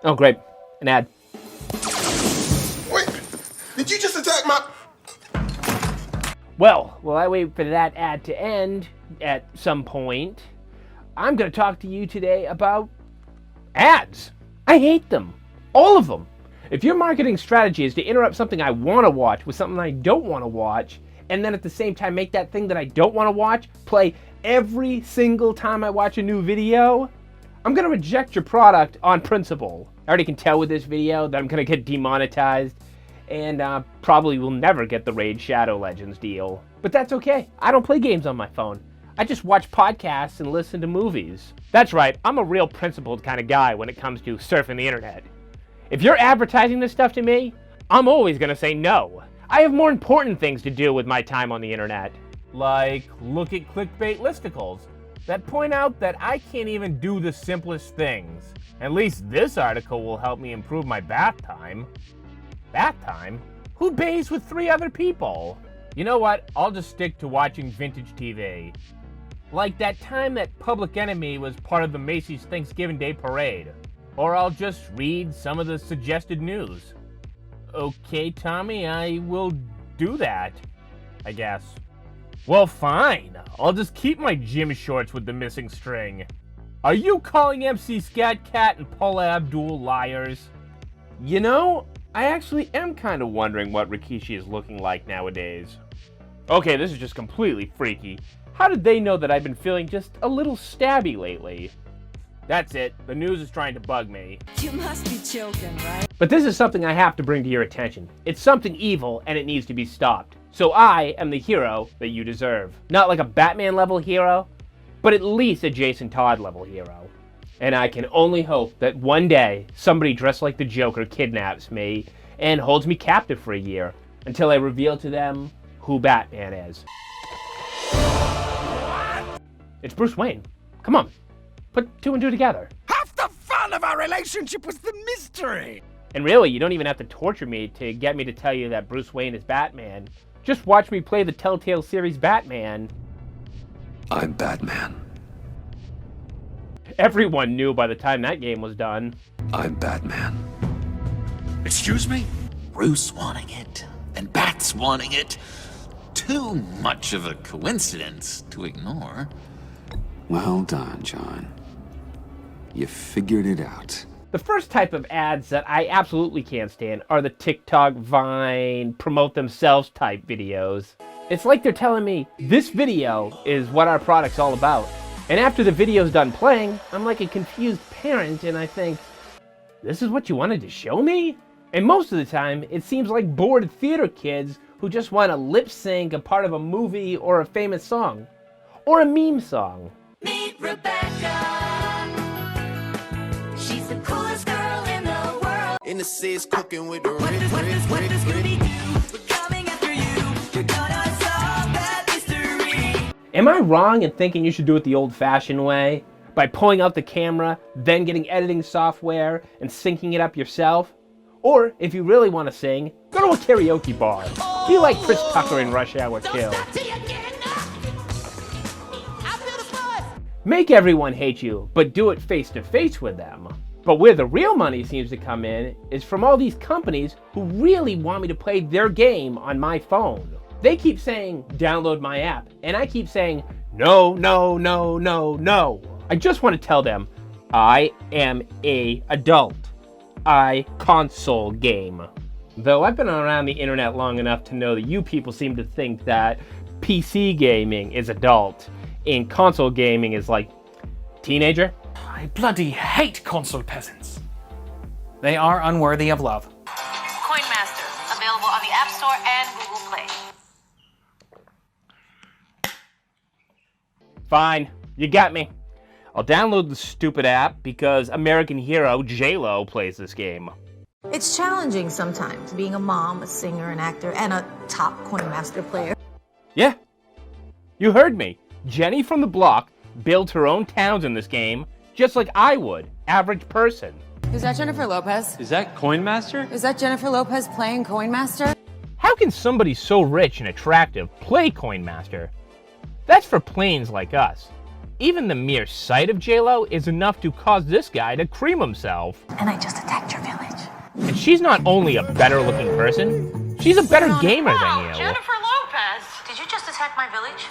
Oh, great. An ad. Wait, did you just attack my... Well, while I wait for that ad to end at some point, I'm going to talk to you today about ads. I hate them. All of them. If your marketing strategy is to interrupt something I want to watch with something I don't want to watch, and then at the same time make that thing that I don't want to watch play every single time I watch a new video, I'm going to reject your product on principle. I already can tell with this video that I'm going to get demonetized and probably will never get the Raid Shadow Legends deal. But that's okay. I don't play games on my phone. I just watch podcasts and listen to movies. That's right, I'm a real principled kind of guy when it comes to surfing the internet. If you're advertising this stuff to me, I'm always going to say no. I have more important things to do with my time on the internet. Like look at clickbait listicles that point out that I can't even do the simplest things. At least this article will help me improve my bath time. Bath time? Who bathes with 3 other people? You know what? I'll just stick to watching vintage TV. Like that time that Public Enemy was part of the Macy's Thanksgiving Day Parade. Or I'll just read some of the suggested news. Okay, Tommy, I will do that, I guess. Well, fine. I'll just keep my gym shorts with the missing string. Are you calling MC Scat Cat and Paula Abdul liars? You know, I actually am kind of wondering what Rikishi is looking like nowadays. Okay, this is just completely freaky. How did they know that I've been feeling just a little stabby lately? That's it. The news is trying to bug me. You must be joking, right? But this is something I have to bring to your attention. It's something evil and it needs to be stopped. So I am the hero that you deserve. Not like a Batman level hero, but at least a Jason Todd level hero. And I can only hope that one day somebody dressed like the Joker kidnaps me and holds me captive for a year until I reveal to them who Batman is. It's Bruce Wayne. Come on. Put 2 and 2 together. Half the fun of our relationship was the mystery! And really, you don't even have to torture me to get me to tell you that Bruce Wayne is Batman. Just watch me play the Telltale series Batman. I'm Batman. Everyone knew by the time that game was done. I'm Batman. Excuse me? Bruce wanting it, and Bats wanting it. Too much of a coincidence to ignore. Well done, John. You figured it out. The first type of ads that I absolutely can't stand are the TikTok, Vine, promote themselves type videos. It's like they're telling me, this video is what our product's all about. And after the video's done playing, I'm like a confused parent and I think, this is what you wanted to show me? And most of the time, it seems like bored theater kids who just want to lip sync a part of a movie or a famous song. Or a meme song. Meet Rebecca. She's the coolest girl in the world. In the seas cooking with the What does Scooby do? We're coming after you. You're gonna solve that mystery. Am I wrong in thinking you should do it the old-fashioned way? By pulling out the camera, then getting editing software, and syncing it up yourself? Or, if you really want to sing, go to a karaoke bar. Be like Chris Tucker in Rush Hour 2. Make everyone hate you, but do it face-to-face with them. But where the real money seems to come in is from all these companies who really want me to play their game on my phone. They keep saying, download my app, and I keep saying, no, no, no, no, no. I just want to tell them, I am a adult. I console game. Though I've been around the internet long enough to know that you people seem to think that PC gaming is adult, and console gaming is like teenager. I bloody hate console peasants. They are unworthy of love. CoinMaster, available on the App Store and Google Play. Fine, you got me. I'll download the stupid app because American hero J-Lo plays this game. It's challenging sometimes, being a mom, a singer, an actor, and a top CoinMaster player. Yeah, you heard me. Jenny from the block builds her own towns in this game, just like I would, average person. Is that Jennifer Lopez? Is that CoinMaster? Is that Jennifer Lopez playing CoinMaster? How can somebody so rich and attractive play CoinMaster? That's for planes like us. Even the mere sight of J-Lo is enough to cause this guy to cream himself. And I just attacked your village. And she's not only a better looking person, she's a better gamer than you. Jennifer Lopez! Did you just attack my village?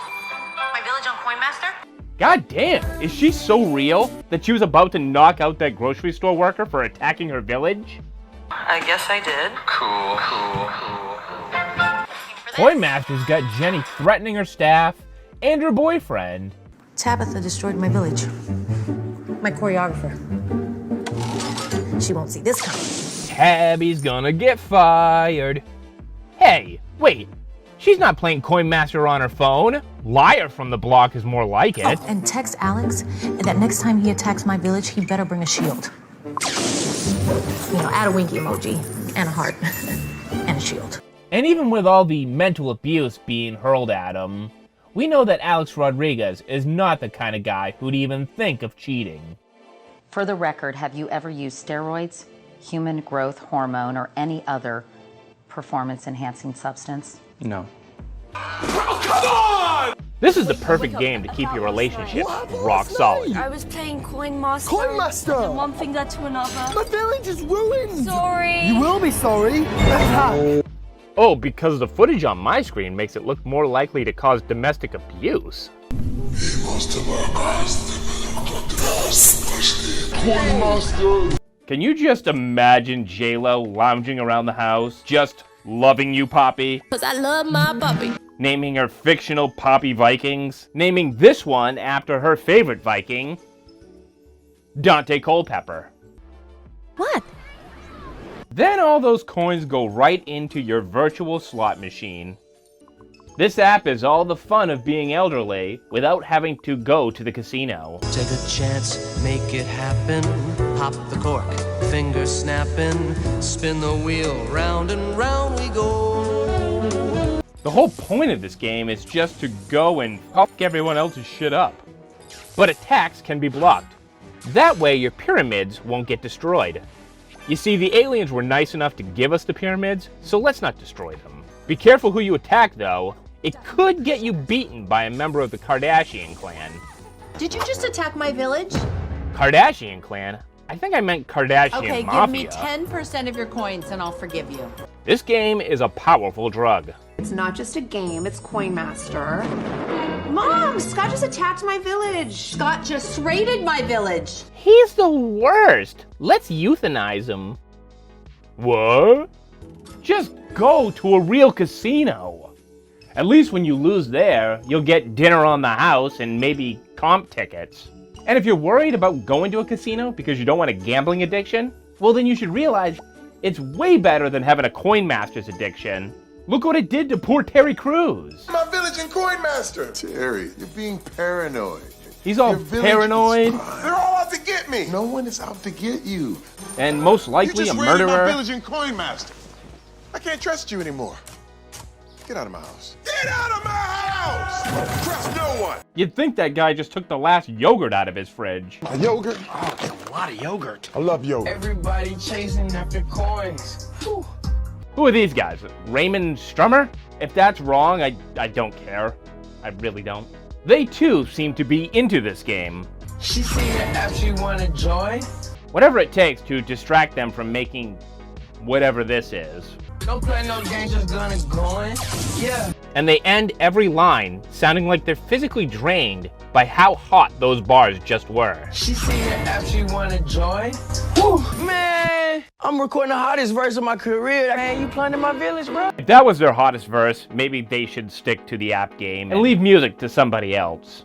My village on CoinMaster? God damn, is she so real that she was about to knock out that grocery store worker for attacking her village? I guess I did. CoinMaster's got Jenny threatening her staff and her boyfriend. Tabitha destroyed my village. My choreographer. She won't see this coming. Tabby's gonna get fired. Hey, wait. She's not playing CoinMaster on her phone. Liar from the block is more like it. Oh, and text Alex that next time he attacks my village, he better bring a shield. Add a winky emoji and a heart and a shield. And even with all the mental abuse being hurled at him, we know that Alex Rodriguez is not the kind of guy who'd even think of cheating. For the record, have you ever used steroids, human growth hormone, or any other performance-enhancing substance? No. This is the perfect game to keep your relationship rock solid. I was playing CoinMaster. CoinMaster! And one thing led to another. My village is ruined! Sorry. You will be sorry. Attack! Oh, because the footage on my screen makes it look more likely to cause domestic abuse. Can you just imagine J-Lo lounging around the house, just loving you, Poppy? 'Cause I love my puppy. Naming her fictional Poppy Vikings. Naming this one after her favorite Viking, Dante Culpepper. What? Then all those coins go right into your virtual slot machine. This app is all the fun of being elderly without having to go to the casino. Take a chance, make it happen. Pop the cork, finger snapping. Spin the wheel, round and round we go. The whole point of this game is just to go and fuck everyone else's shit up. But attacks can be blocked. That way your pyramids won't get destroyed. You see, the aliens were nice enough to give us the pyramids, so let's not destroy them. Be careful who you attack, though. It could get you beaten by a member of the Kardashian clan. Did you just attack my village? Kardashian clan? I think I meant Kardashian Okay, Mafia. give me 10% of your coins and I'll forgive you. This game is a powerful drug. It's not just a game, it's CoinMaster. Mom, Scott just attacked my village. Scott just raided my village. He's the worst. Let's euthanize him. What? Just go to a real casino. At least when you lose there, you'll get dinner on the house and maybe comp tickets. And if you're worried about going to a casino because you don't want a gambling addiction, well then you should realize it's way better than having a CoinMaster's addiction. Look what it did to poor Terry Crews. My village in CoinMaster! Terry, you're being paranoid. He's all paranoid. They're all out to get me! No one is out to get you. And most likely you a just raided murderer. my village in CoinMaster. I can't trust you anymore. Get out of my house. Get out of my house! Don't trust no one! You'd think that guy just took the last yogurt out of his fridge. A yogurt? Oh, get a lot of yogurt. I love yogurt. Everybody chasing after coins. Whew. Who are these guys? Raymond Strummer? If that's wrong, I don't care. I really don't. They too seem to be into this game. She seen the app she wanna join. Whatever it takes to distract them from making whatever this is. Don't play no games, just gonna go in. Yeah. And they end every line sounding like they're physically drained by how hot those bars just were. She seen the app she wanna join. Whew, man, I'm recording the hottest verse of my career. Man, you playing in my village, bro? If that was their hottest verse, maybe they should stick to the app game and leave music to somebody else.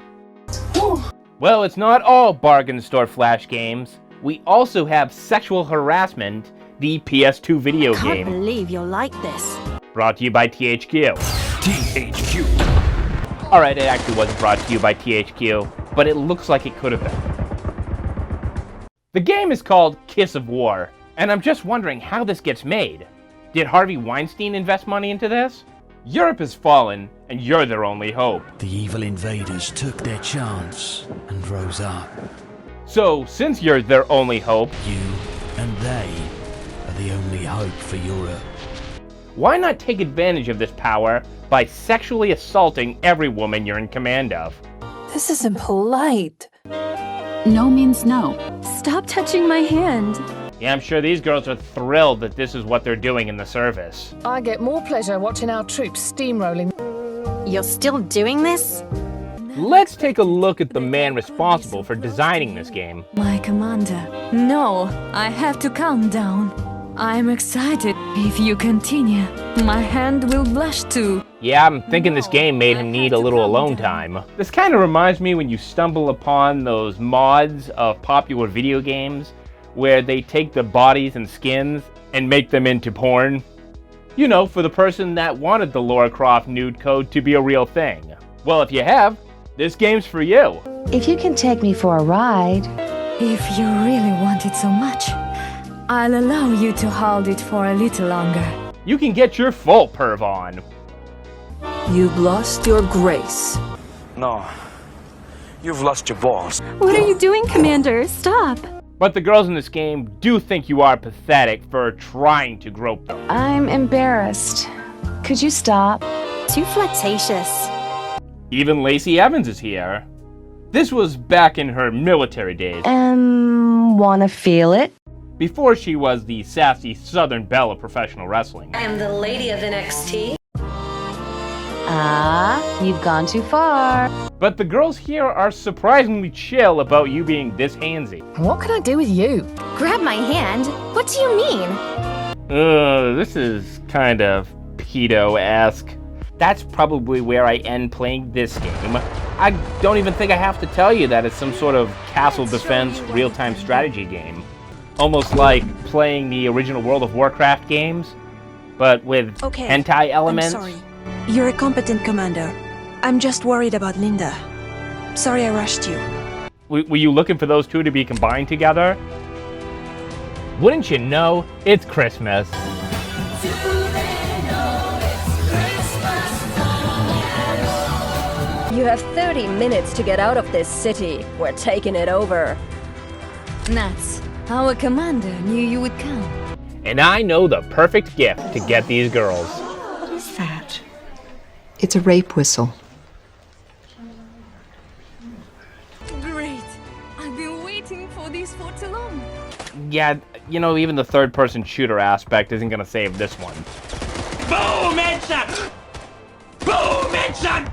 Whew. Well, it's not all bargain store flash games. We also have Sexual Harassment, the PS2 video I can't game. believe you're like this. Brought to you by THQ. THQ. Alright, it actually wasn't brought to you by THQ, but it looks like it could have been. The game is called Kiss of War, and I'm just wondering how this gets made. Did Harvey Weinstein invest money into this? Europe has fallen, and you're their only hope. The evil invaders took their chance and rose up. So, since you're their only hope, You and they are the only hope for Europe. why not take advantage of this power by sexually assaulting every woman you're in command of? This isn't polite. No means no. Stop touching my hand. Yeah, I'm sure these girls are thrilled that this is what they're doing in the service. I get more pleasure watching our troops steamrolling. You're still doing this? Let's take a look at the man responsible for designing this game. My commander. No, I have to calm down. I'm excited. If you continue, my hand will blush too. Yeah, I'm thinking this game made him need a little alone time. This kind of reminds me when you stumble upon those mods of popular video games where they take the bodies and skins and make them into porn. You know, for the person that wanted the Lara Croft nude code to be a real thing. Well, if you have, this game's for you. If you can take me for a ride. If you really want it so much, I'll allow you to hold it for a little longer. You can get your full perv on. You've lost your grace. No, you've lost your balls. What are you doing, Commander? Stop. But the girls in this game do think you are pathetic for trying to grope them. I'm embarrassed. Could you stop? Too flirtatious. Even Lacey Evans is here. This was back in her military days. Wanna feel it? Before she was the sassy Southern belle of professional wrestling. I am the lady of NXT. You've gone too far. But the girls here are surprisingly chill about you being this handsy. What can I do with you? Grab my hand? What do you mean? This is kind of pedo-esque. That's probably where I end playing this game. I don't even think I have to tell you that it's some sort of castle defense real-time strategy game. Almost like playing the original World of Warcraft games, but with hentai elements. I'm sorry. You're a competent commander. I'm just worried about Linda. Sorry I rushed you. Were you looking for those two to be combined together? Wouldn't you know, it's Christmas. You have 30 minutes to get out of this city. We're taking it over. Nuts. Our commander knew you would come. And I know the perfect gift to get these girls. What is that? It's a rape whistle. Great. I've been waiting for this for too long. Yeah, you know, even the third-person shooter aspect isn't gonna save this one. Boom, headshot! Boom, headshot!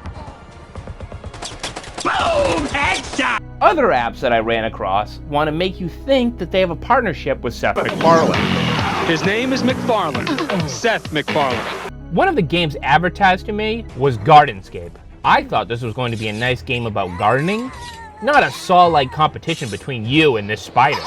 Boom, headshot! Other apps that I ran across want to make you think that they have a partnership with Seth MacFarlane. His name is MacFarlane. Seth MacFarlane. One of the games advertised to me was Gardenscape. I thought this was going to be a nice game about gardening, not a Saw-like competition between you and this spider.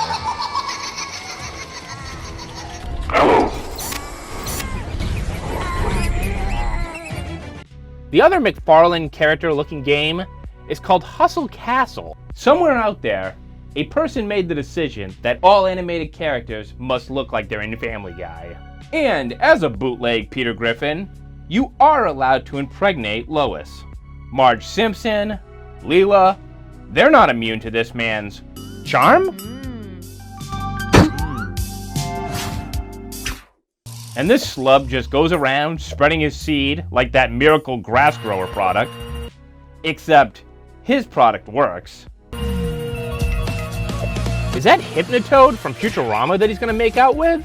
The other MacFarlane character-looking game is called Hustle Castle. Somewhere out there, a person made the decision that all animated characters must look like they're in Family Guy. And as a bootleg Peter Griffin, you are allowed to impregnate Lois. Marge Simpson, Leela, they're not immune to this man's charm? And this slub just goes around spreading his seed like that miracle grass grower product. Except his product works. Is that Hypnotoad from Futurama that he's gonna make out with?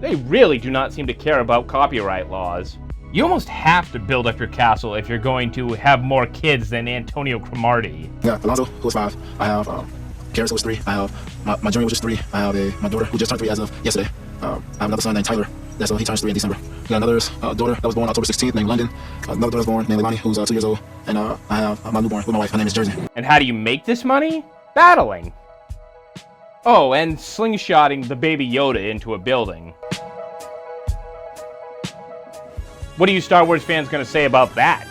They really do not seem to care about copyright laws. You almost have to build up your castle if you're going to have more kids than Antonio Cromartie. Yeah, Alonzo, who was 5. I have Karis, who was 3. I have my junior, which is 3. I have my daughter, who just turned 3 as of yesterday. I have another son named Tyler. He turns 3 in December. I got another daughter that was born October 16th named London. Another daughter was born named Leilani, who's 2 years old. And I have my newborn with my wife. Her name is Jersey. And how do you make this money? Battling. Oh, and slingshotting the baby Yoda into a building. What are you Star Wars fans going to say about that?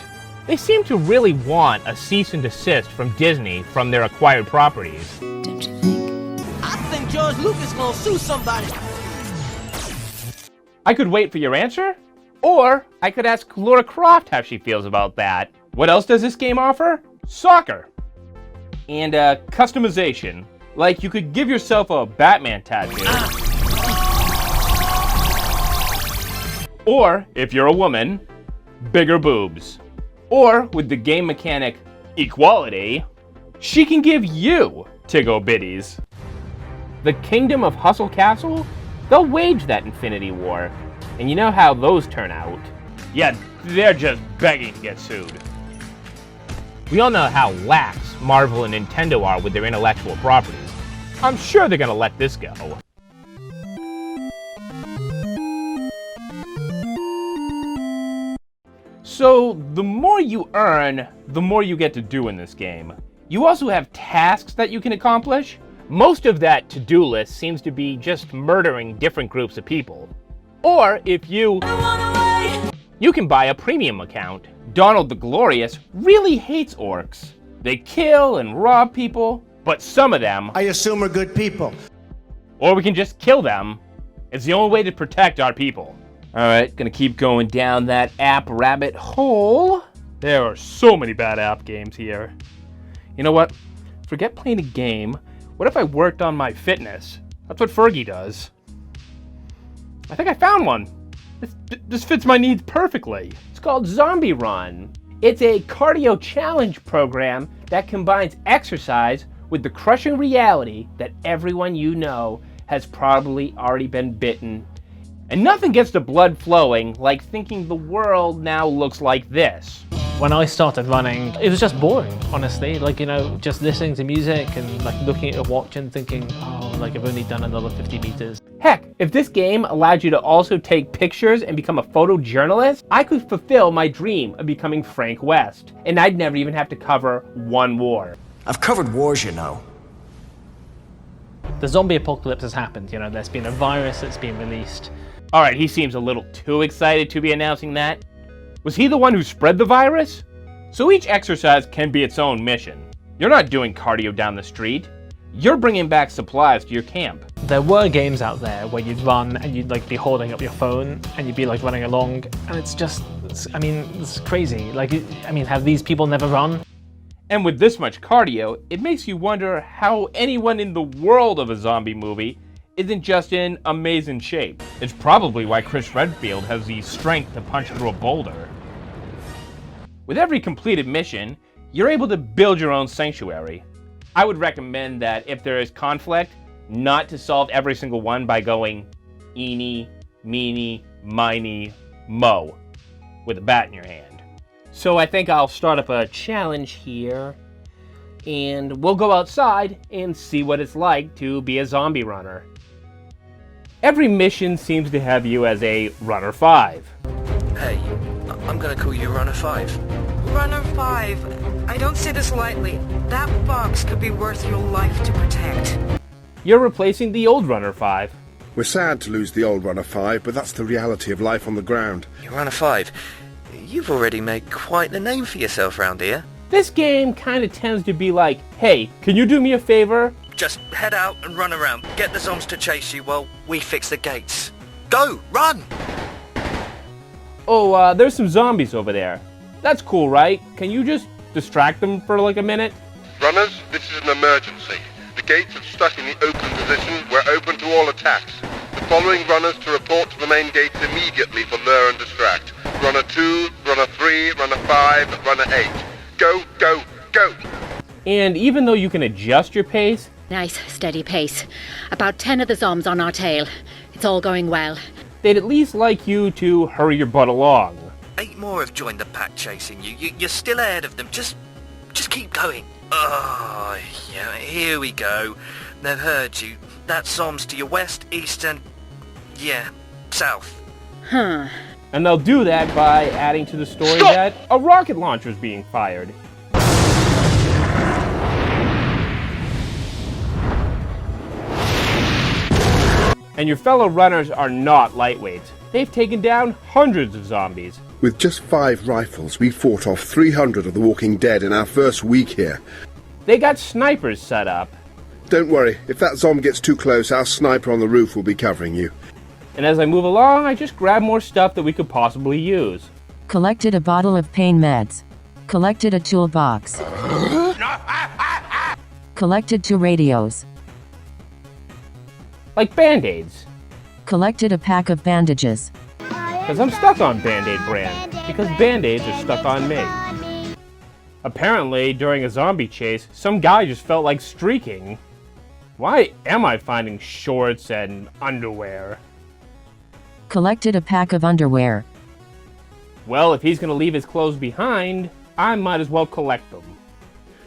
They seem to really want a cease and desist from Disney from their acquired properties. Don't you think? I think George Lucas gonna sue somebody. I could wait for your answer, or I could ask Lara Croft how she feels about that. What else does this game offer? Soccer. And customization. Like you could give yourself a Batman tattoo. Or, if you're a woman, bigger boobs. Or with the game mechanic equality, she can give you Tiggo Bitties. The Kingdom of Hustle Castle? They'll wage that Infinity War. And you know how those turn out. Yeah, they're just begging to get sued. We all know how lax Marvel and Nintendo are with their intellectual properties. I'm sure they're gonna let this go. So, the more you earn, the more you get to do in this game. You also have tasks that you can accomplish. Most of that to-do list seems to be just murdering different groups of people. Or, if you can buy a premium account. Donald the Glorious really hates orcs. They kill and rob people, but some of them, I assume, are good people. Or we can just kill them. It's the only way to protect our people. Alright, gonna keep going down that app rabbit hole. There are so many bad app games here. You know what? Forget playing a game. What if I worked on my fitness? That's what Fergie does. I think I found one. This fits my needs perfectly. It's called Zombie Run. It's a cardio challenge program that combines exercise with the crushing reality that everyone you know has probably already been bitten. And nothing gets the blood flowing like thinking the world now looks like this. When I started running, it was just boring, honestly. Like, you know, just listening to music and like looking at your watch and thinking, oh, like I've only done another 50 meters. Heck, if this game allowed you to also take pictures and become a photojournalist, I could fulfill my dream of becoming Frank West. And I'd never even have to cover one war. I've covered wars, you know. The zombie apocalypse has happened, you know, there's been a virus that's been released. Alright, he seems a little too excited to be announcing that. Was he the one who spread the virus? So each exercise can be its own mission. You're not doing cardio down the street. You're bringing back supplies to your camp. There were games out there where you'd run and you'd like be holding up your phone and you'd be like running along, and it's just, it's crazy. Like, have these people never run? And with this much cardio, it makes you wonder how anyone in the world of a zombie movie isn't just in amazing shape. It's probably why Chris Redfield has the strength to punch through a boulder. With every completed mission, you're able to build your own sanctuary. I would recommend that if there is conflict, not to solve every single one by going eeny, meeny, miny, mo with a bat in your hand. So I think I'll start up a challenge here, and we'll go outside and see what it's like to be a zombie runner. Every mission seems to have you as a Runner 5. Hey, I'm gonna call you Runner 5. Runner 5, I don't say this lightly. That box could be worth your life to protect. You're replacing the old Runner 5. We're sad to lose the old Runner 5, but that's the reality of life on the ground. You're Runner 5. You've already made quite the name for yourself round here. This game kind of tends to be like, hey, can you do me a favor? Just head out and run around. Get the zombies to chase you while we fix the gates. Go! Run! Oh, there's some zombies over there. That's cool, right? Can you just distract them for like a minute? Runners, this is an emergency. The gates are stuck in the open position. We're open to all attacks. The following runners to report to the main gates immediately for lure and distract. Runner 2, Runner 3, Runner 5, Runner 8. Go, go, go! And even though you can adjust your pace... Nice, steady pace. About 10 of the zombs on our tail. It's all going well. They'd at least like you to hurry your butt along. 8 more have joined the pack chasing you. You're still ahead of them. Just keep going. Oh, yeah, here we go. They've heard you. That zomb's to your west, east, and... yeah, south. Huh. And they'll do that by adding to the story that a rocket launcher is being fired. And your fellow runners are not lightweights. They've taken down hundreds of zombies. With just 5 rifles, we fought off 300 of the Walking Dead in our first week here. They got snipers set up. Don't worry, if that zombie gets too close, our sniper on the roof will be covering you. And as I move along, I just grab more stuff that we could possibly use. Collected a bottle of pain meds. Collected a toolbox. Collected 2 radios. Like Band-Aids. Collected a pack of bandages. Because I'm stuck on Band-Aid brand. Because Band-Aids are stuck on me. Apparently, during a zombie chase, some guy just felt like streaking. Why am I finding shorts and underwear? Collected a pack of underwear. Well, if he's gonna leave his clothes behind, I might as well collect them.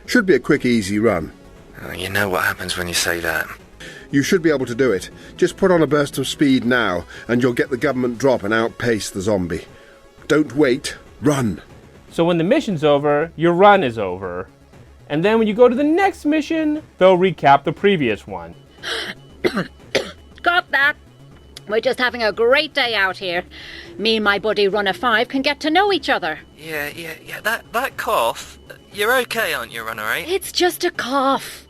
Should be a quick, easy run. You know what happens when you say that. You should be able to do it. Just put on a burst of speed now, and you'll get the government drop and outpace the zombie. Don't wait, run. So when the mission's over, your run is over. And then when you go to the next mission, they'll recap the previous one. Got that. We're just having a great day out here. Me and my buddy Runner 5 can get to know each other. Yeah, that cough. You're okay, aren't you, Runner 8? It's just a cough.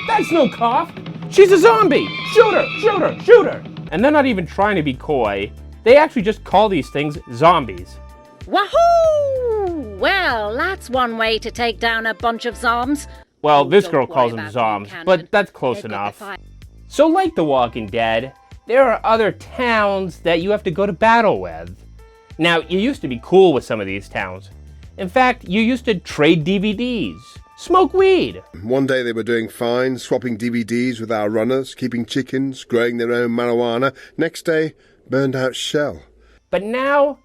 That's no cough! She's a zombie! Shoot her! Shoot her! Shoot her! And they're not even trying to be coy. They actually just call these things zombies. Wahoo! Well, that's one way to take down a bunch of zombs. Well, this Don't girl worry calls them about zombs, being but candid. that's close They've got enough. the fire. So like The Walking Dead, there are other towns that you have to go to battle with. Now, you used to be cool with some of these towns. In fact, you used to trade DVDs, smoke weed. One day they were doing fine, swapping DVDs with our runners, keeping chickens, growing their own marijuana. Next day, burned out shell. But now,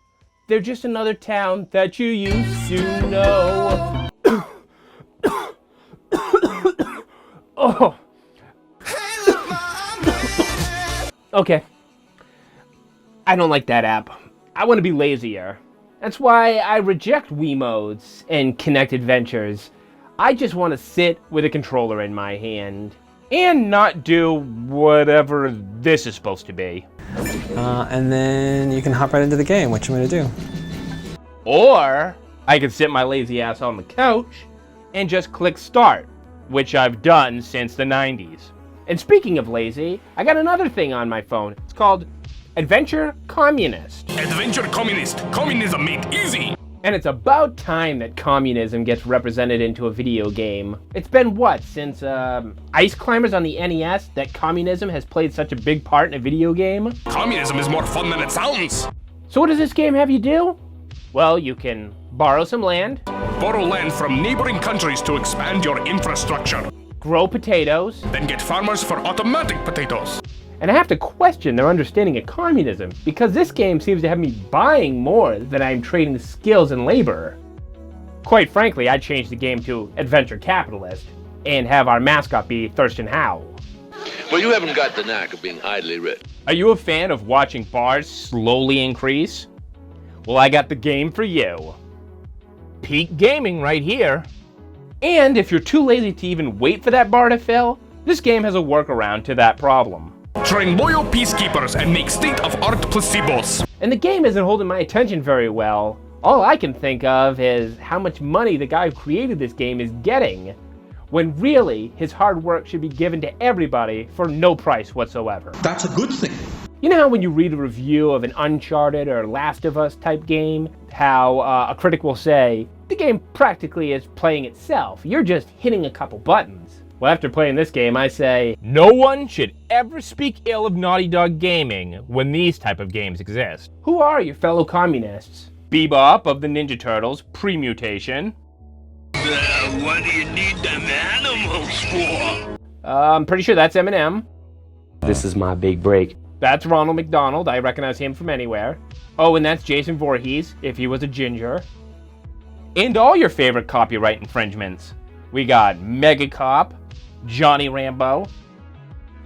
they're just another town that you used to know. Oh. Okay. I don't like that app. I want to be lazier. That's why I reject Wii modes and Kinect adventures. I just want to sit with a controller in my hand and not do whatever this is supposed to be. And then you can hop right into the game, which I'm going to do. Or I could sit my lazy ass on the couch and just click start, which I've done since the 90s. And speaking of lazy, I got another thing on my phone. It's called Adventure Communist. Adventure Communist. Communism made easy. And it's about time that communism gets represented into a video game. It's been what, since Ice Climbers on the NES, that communism has played such a big part in a video game? Communism is more fun than it sounds. So what does this game have you do? Well, you can borrow some land. Borrow land from neighboring countries to expand your infrastructure. Grow potatoes. Then get farmers for automatic potatoes. And I have to question their understanding of communism, because this game seems to have me buying more than I'm trading skills and labor. Quite frankly, I'd change the game to Adventure Capitalist, and have our mascot be Thurston Howell. Well, you haven't got the knack of being idly rich. Are you a fan of watching bars slowly increase? Well, I got the game for you. Peak gaming right here. And if you're too lazy to even wait for that bar to fill, this game has a workaround to that problem. Train loyal peacekeepers and make state-of-art placebos. And the game isn't holding my attention very well. All I can think of is how much money the guy who created this game is getting, when really his hard work should be given to everybody for no price whatsoever. That's a good thing. You know how when you read a review of an Uncharted or Last of Us type game, how a critic will say, the game practically is playing itself, you're just hitting a couple buttons. Well, after playing this game, I say, no one should ever speak ill of Naughty Dog Gaming when these type of games exist. Who are your fellow communists? Bebop of the Ninja Turtles, pre-mutation. What do you need them animals for? I'm pretty sure that's Eminem. This is my big break. That's Ronald McDonald, I recognize him from anywhere. Oh, and that's Jason Voorhees, if he was a ginger. And all your favorite copyright infringements. We got Megacop, Johnny Rambo,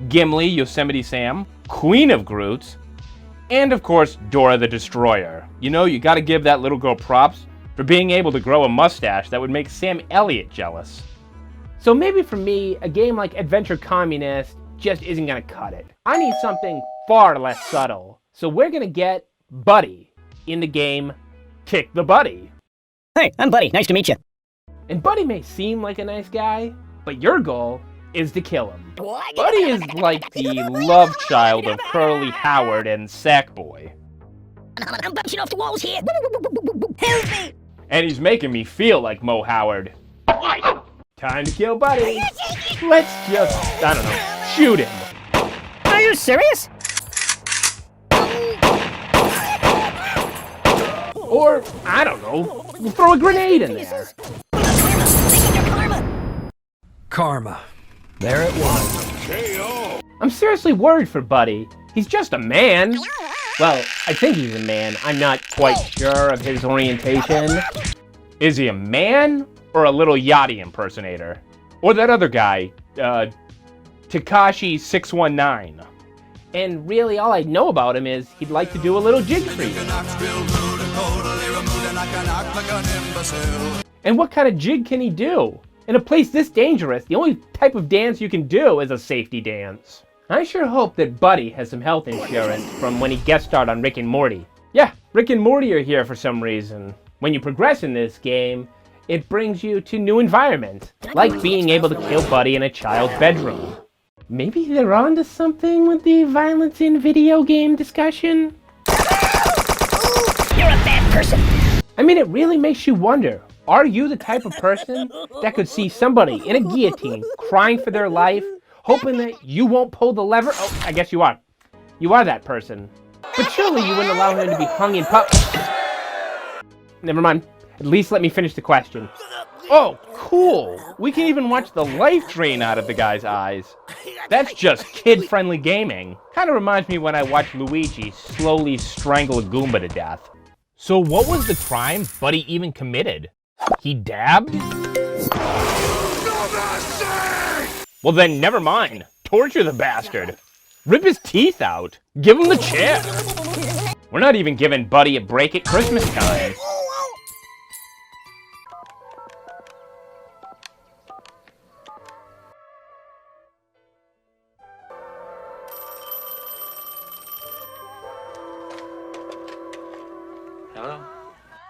Gimli, Yosemite Sam, Queen of Groots, and of course, Dora the Destroyer. You know, you gotta give that little girl props for being able to grow a mustache that would make Sam Elliott jealous. So maybe for me, a game like Adventure Communist just isn't gonna cut it. I need something far less subtle. So we're gonna get Buddy in the game Kick the Buddy. Hey, I'm Buddy. Nice to meet you. And Buddy may seem like a nice guy, but your goal is to kill him. Buddy is like the love child of Curly Howard and Sackboy. I'm bouncing off the walls here. Help me! And he's making me feel like Mo Howard. Time to kill Buddy. Let's just, I don't know, shoot him. Are you serious? Or, I don't know, we'll throw a grenade in there. Karma. There it was. I'm seriously worried for Buddy. He's just a man. Well, I think he's a man. I'm not quite sure of his orientation. Is he a man or a little Yachty impersonator? Or that other guy, Takashi 619. And really all I know about him is he'd like to do a little jig for you. And what kind of jig can he do? In a place this dangerous, the only type of dance you can do is a safety dance. I sure hope that Buddy has some health insurance from when he guest starred on Rick and Morty. Yeah, Rick and Morty are here for some reason. When you progress in this game, it brings you to new environments, like being able to kill Buddy in a child's bedroom. Maybe they're onto something with the violence in video game discussion? You're a bad person. I mean, it really makes you wonder, are you the type of person that could see somebody in a guillotine crying for their life, hoping that you won't pull the lever? Oh, I guess you are. You are that person. But surely you wouldn't allow him to be hung in Never mind. At least let me finish the question. Oh, cool. We can even watch the life drain out of the guy's eyes. That's just kid-friendly gaming. Kind of reminds me when I watched Luigi slowly strangle a Goomba to death. So what was the crime Buddy even committed? He dabbed? Well then, never mind. Torture the bastard. Rip his teeth out. Give him the chair. We're not even giving Buddy a break at Christmas time. Hello?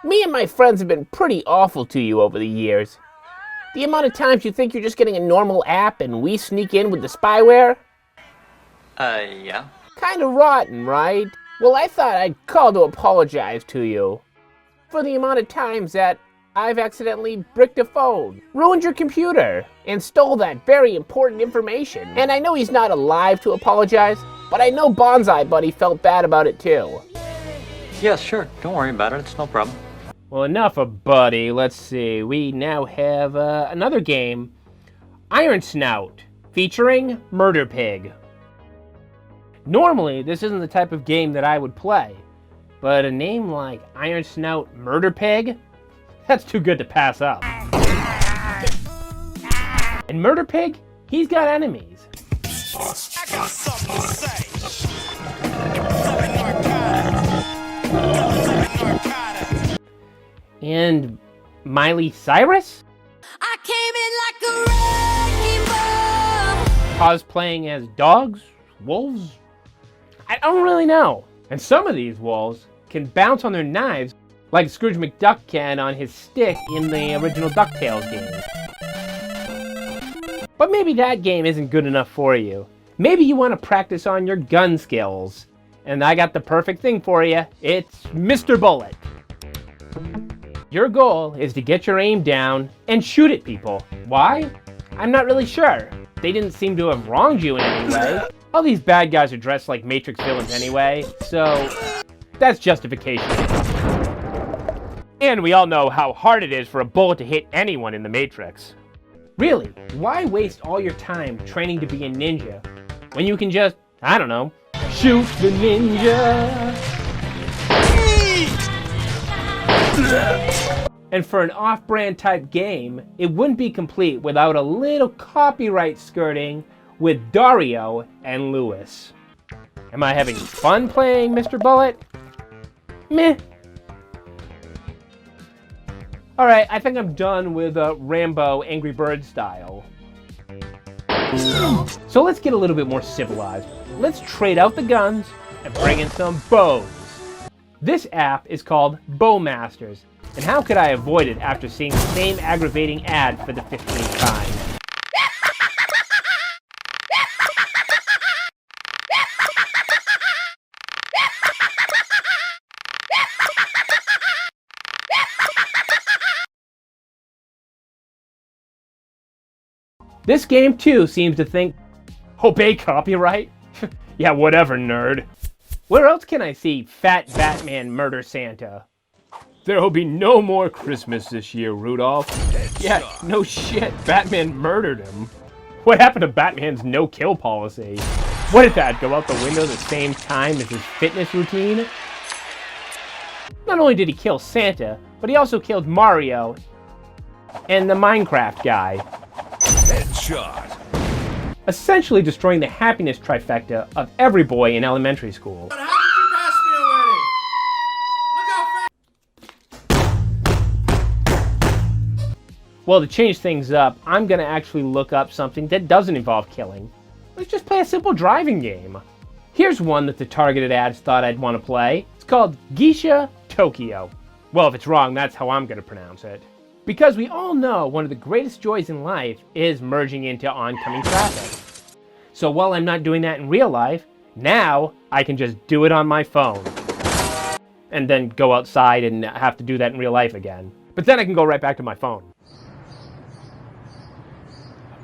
Me and my friends have been pretty awful to you over the years. The amount of times you think you're just getting a normal app and we sneak in with the spyware? Yeah. Kinda rotten, right? Well, I thought I'd call to apologize to you for the amount of times that I've accidentally bricked a phone, ruined your computer, and stole that very important information. And I know he's not alive to apologize, but I know Bonsai Buddy felt bad about it too. Yeah, sure. Don't worry about it. It's no problem. Well, enough of Buddy. Let's see. We now have another game, Iron Snout, featuring Murder Pig. Normally, this isn't the type of game that I would play, but a name like Iron Snout Murder Pig? That's too good to pass up. And Murder Pig, he's got enemies. I got something to say. And Miley Cyrus? I came in like a wrecking ball. Cosplaying as dogs? Wolves? I don't really know. And some of these wolves can bounce on their knives like Scrooge McDuck can on his stick in the original DuckTales game. But maybe that game isn't good enough for you. Maybe you want to practice on your gun skills. And I got the perfect thing for you. It's Mr. Bullet. Your goal is to get your aim down and shoot at people. Why? I'm not really sure. They didn't seem to have wronged you in any way. All these bad guys are dressed like Matrix villains anyway, so that's justification. And we all know how hard it is for a bullet to hit anyone in the Matrix. Really, why waste all your time training to be a ninja when you can just, I don't know, shoot the ninja? And for an off-brand type game, it wouldn't be complete without a little copyright skirting with Dario and Lois. Am I having fun playing Mr. Bullet? Meh. Alright, I think I'm done with Rambo Angry Bird style. So let's get a little bit more civilized. Let's trade out the guns and bring in some bows. This app is called Bowmasters, and how could I avoid it after seeing the same aggravating ad for the 15th time? This game too seems to think, obey copyright? Yeah, whatever, nerd. Where else can I see Fat Batman murder Santa? There'll be no more Christmas this year, Rudolph. Yeah, no shit, Batman murdered him. What happened to Batman's no-kill policy? What did that go out the window the same time as his fitness routine? Not only did he kill Santa, but he also killed Mario and the Minecraft guy. Headshot. Essentially destroying the happiness trifecta of every boy in elementary school. But how did you pass me already? Look how fast. Well, to change things up, I'm gonna actually look up something that doesn't involve killing. Let's just play a simple driving game. Here's one that the targeted ads thought I'd want to play. It's called Geisha Tokyo. Well, if it's wrong, that's how I'm gonna pronounce it. Because we all know one of the greatest joys in life is merging into oncoming traffic. So while I'm not doing that in real life, now I can just do it on my phone. And then go outside and have to do that in real life again. But then I can go right back to my phone.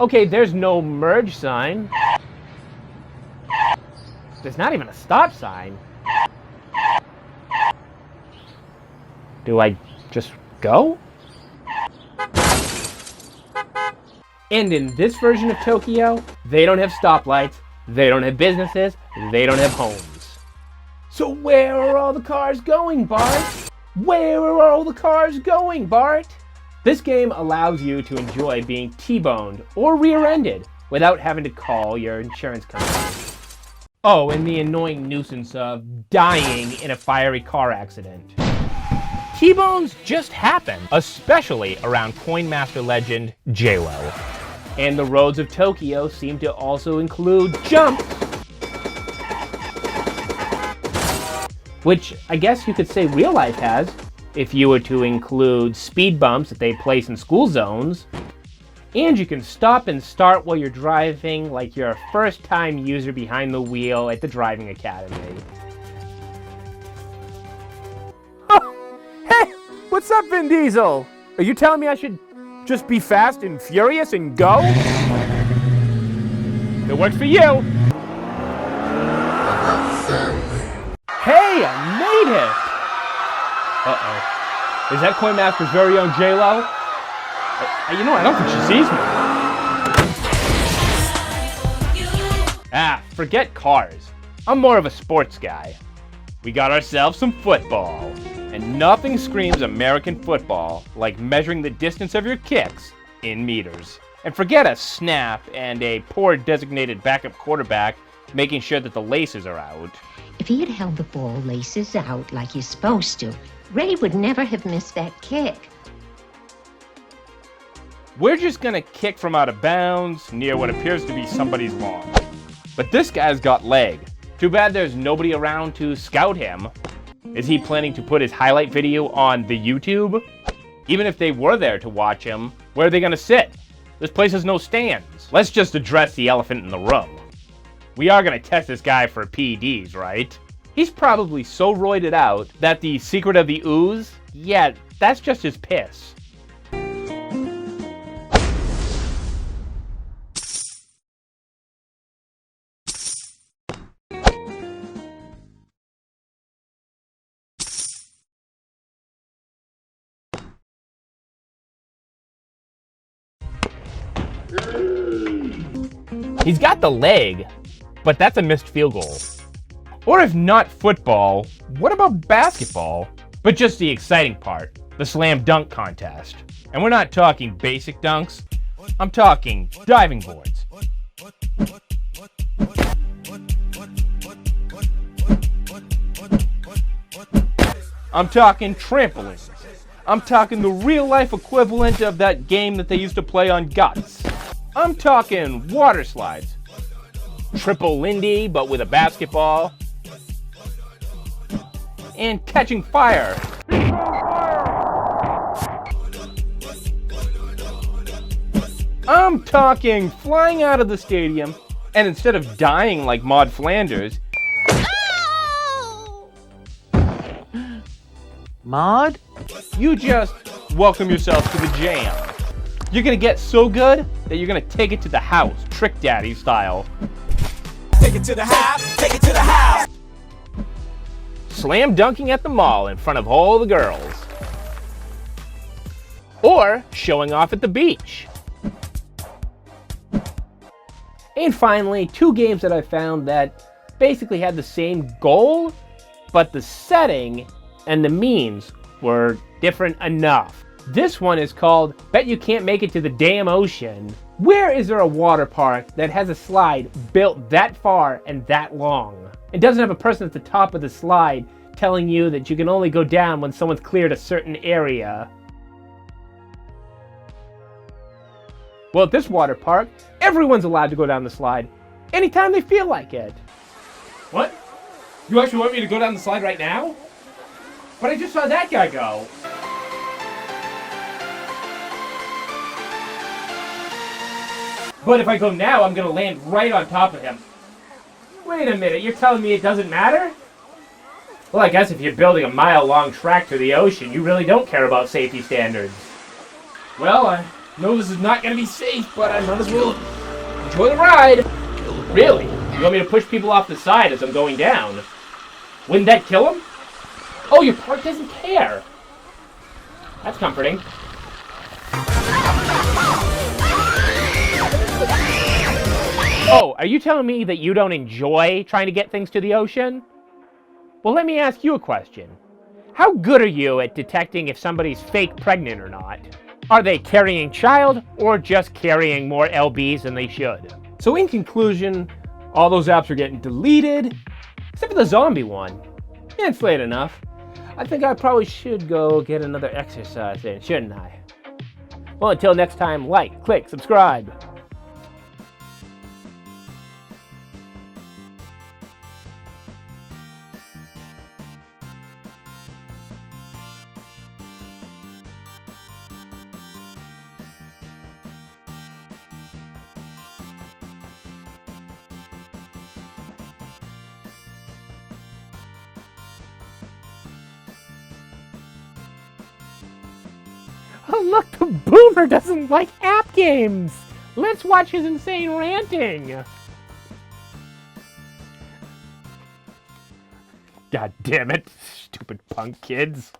Okay, there's no merge sign. There's not even a stop sign. Do I just go? And in this version of Tokyo, they don't have stoplights, they don't have businesses, they don't have homes. So where are all the cars going, Bart? Where are all the cars going, Bart? This game allows you to enjoy being T-boned or rear-ended without having to call your insurance company. Oh, and the annoying nuisance of dying in a fiery car accident. T-bones just happen, especially around CoinMaster legend J-Lo. And the roads of Tokyo seem to also include jumps. Which I guess you could say real life has, if you were to include speed bumps that they place in school zones. And you can stop and start while you're driving like you're a first-time user behind the wheel at the driving academy. Hey, what's up, Vin Diesel? Are you telling me I should just be fast and furious and go? It works for you. Hey, I made it! Uh-oh. Is that CoinMaster's very own J-Lo? You know, I don't think she sees me. Ah, forget cars. I'm more of a sports guy. We got ourselves some football. And nothing screams American football like measuring the distance of your kicks in meters. And forget a snap and a poor designated backup quarterback making sure that the laces are out. If he had held the ball laces out like he's supposed to, Ray would never have missed that kick. We're just gonna kick from out of bounds near what appears to be somebody's lawn. But this guy's got leg. Too bad there's nobody around to scout him. Is he planning to put his highlight video on the YouTube? Even if they were there to watch him, where are they gonna sit? This place has no stands. Let's just address the elephant in the room. We are gonna test this guy for PEDs, right? He's probably so roided out that the secret of the ooze, yeah, that's just his piss. He's got the leg, but that's a missed field goal. Or if not football, what about basketball? But just the exciting part, the slam dunk contest. And we're not talking basic dunks, I'm talking diving boards. I'm talking trampolines. I'm talking the real life equivalent of that game that they used to play on Guts. I'm talking water slides. Triple Lindy, but with a basketball. And catching fire. I'm talking flying out of the stadium, and instead of dying like Maud Flanders... Maud? You just welcome yourself to the jam. You're gonna get so good that you're gonna take it to the house, Trick Daddy style. Take it to the house, take it to the house. Slam dunking at the mall in front of all the girls. Or showing off at the beach. And finally, 2 games that I found that basically had the same goal, but the setting and the means were different enough. This one is called Bet You Can't Make It to the Damn Ocean. Where is there a water park that has a slide built that far and that long? It doesn't have a person at the top of the slide telling you that you can only go down when someone's cleared a certain area. Well, at this water park, everyone's allowed to go down the slide anytime they feel like it. What? You actually want me to go down the slide right now? But I just saw that guy go. But if I go now, I'm gonna land right on top of him. Wait a minute, you're telling me it doesn't matter? Well, I guess if you're building a mile-long track to the ocean, you really don't care about safety standards. Well, I know this is not gonna be safe, but I might as well enjoy the ride. Really? You want me to push people off the side as I'm going down? Wouldn't that kill them? Oh, your park doesn't care. That's comforting. Oh, are you telling me that you don't enjoy trying to get things to the ocean? Well, let me ask you a question. How good are you at detecting if somebody's fake pregnant or not? Are they carrying child or just carrying more LBs than they should? So in conclusion, all those apps are getting deleted, except for the zombie one. Yeah, it's late enough. I think I probably should go get another exercise in, shouldn't I? Well, until next time, like, click, subscribe. Oh, look, the boomer doesn't like app games. Let's watch his insane ranting. God damn it, stupid punk kids.